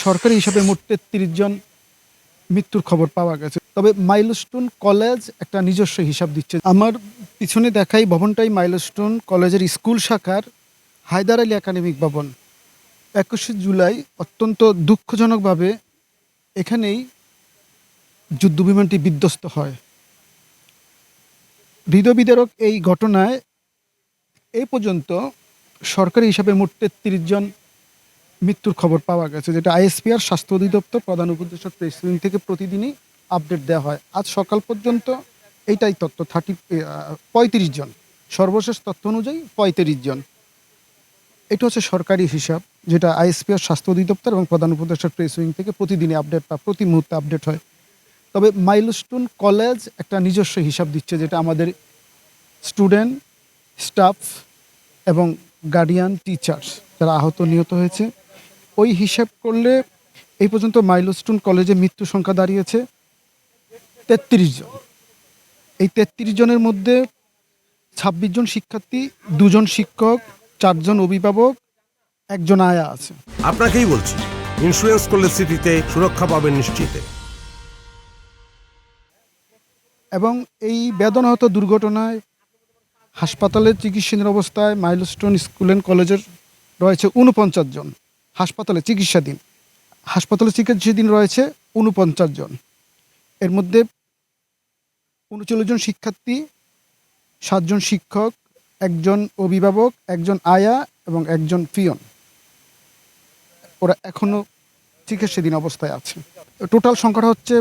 সরকারি হিসাবে মোট ৩৩ জন মৃত্যুর খবর পাওয়া গেছে। তবে মাইলস্টোন কলেজ একটা নিজস্ব হিসাব দিচ্ছে। আমার পিছনে দেখাই ভবনটাই মাইলস্টোন কলেজের স্কুল শাখার হায়দার আলী একাডেমিক ভবন। ২১শে জুলাই অত্যন্ত দুঃখজনকভাবে এখানেই যুদ্ধবিমানটি বিধ্বস্ত হয়। হৃদয়বিদারক এই ঘটনায় এই পর্যন্ত সরকারি হিসাবে মোট ৩৩ জন মৃত্যুর খবর পাওয়া গেছে, যেটা আইএসপিআর স্বাস্থ্য অধিদপ্তর প্রধান উপদেষ্টার প্রেস উইং থেকে প্রতিদিনই আপডেট দেওয়া হয়। আজ সকাল পর্যন্ত এইটাই তথ্য 35 জন, সর্বশেষ তথ্য অনুযায়ী 35 জন। এটা হচ্ছে সরকারি হিসাব, যেটা আইএসপিআর স্বাস্থ্য অধিদপ্তর এবং প্রধান উপদেষ্টার প্রেস উইং থেকে প্রতিদিনই আপডেট বা প্রতি মুহূর্তে আপডেট হয়। তবে মাইলস্টোন কলেজ একটা নিজস্ব হিসাব দিচ্ছে, যেটা আমাদের স্টুডেন্ট, স্টাফ এবং গার্ডিয়ান, টিচার্স যারা আহত নিহত হয়েছে, ওই হিসাব করলে এই পর্যন্ত মাইলস্টোন কলেজে মৃত্যু সংখ্যা দাঁড়িয়েছে ৩৩ জন। এই ৩৩ জনের মধ্যে ২৬ জন শিক্ষার্থী, ২ জন শিক্ষক, ৪ জন অভিভাবক, ১ জন আয়া আছে। আপনাকেই বলছি, ইন্স্যুরেন্স করলে সিটিতে সুরক্ষা পাবেন নিশ্চিতে। এবং এই বেদনাহত দুর্ঘটনায় হাসপাতালে চিকিৎসাধীন অবস্থায় মাইলস্টোন স্কুল অ্যান্ড কলেজের রয়েছে ৪৯ জন। হাসপাতালে চিকিৎসাধীন রয়েছে ৪৯ জন। এর মধ্যে ৩৯ জন শিক্ষার্থী, ৭ জন শিক্ষক, ১ জন অভিভাবক, ১ জন আয়া এবং ১ জন পিয়ন। ওরা এখনও চিকিৎসাধীন অবস্থায় আছে। টোটাল সংখ্যাটা হচ্ছে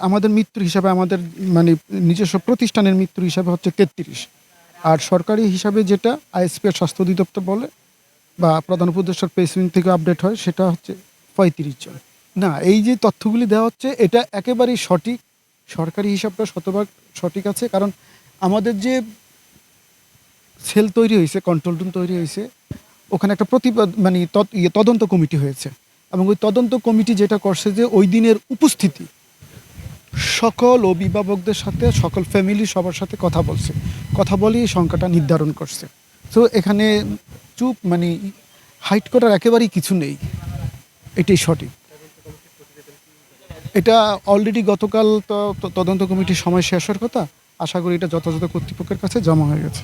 আমাদের মৃত্যুর হিসাবে, আমাদের মানে নিজস্ব প্রতিষ্ঠানের মৃত্যুর হিসাবে হচ্ছে ৩৩। আর সরকারি হিসাবে যেটা আইএসপিআর স্বাস্থ্য অধিদপ্তর বলে বা প্রধান উপদেষ্টার প্রেস উইং থেকে আপডেট হয়, সেটা হচ্ছে ৩৫ জন। না, এই যে তথ্যগুলি দেওয়া হচ্ছে এটা একেবারেই সঠিক। সরকারি হিসাবটা শতভাগ সঠিক আছে, কারণ আমাদের যে সেল তৈরি হয়েছে, কন্ট্রোল রুম তৈরি হয়েছে, ওখানে একটা তদন্ত কমিটি হয়েছে এবং ওই তদন্ত কমিটি যেটা করছে যে ওই দিনের উপস্থিতি সকল অভিভাবকদের সাথে, সকল ফ্যামিলি সবার সাথে কথা বলে এই সংখ্যাটা নির্ধারণ করছে। তো এখানে হাইট করার একেবারেই কিছু নেই, এটাই সঠিক। এটা অলরেডি গতকাল তো তদন্ত কমিটির সময় শেষ হওয়ার কথা। আশা করি এটা যথাযথ কর্তৃপক্ষের কাছে জমা হয়ে গেছে।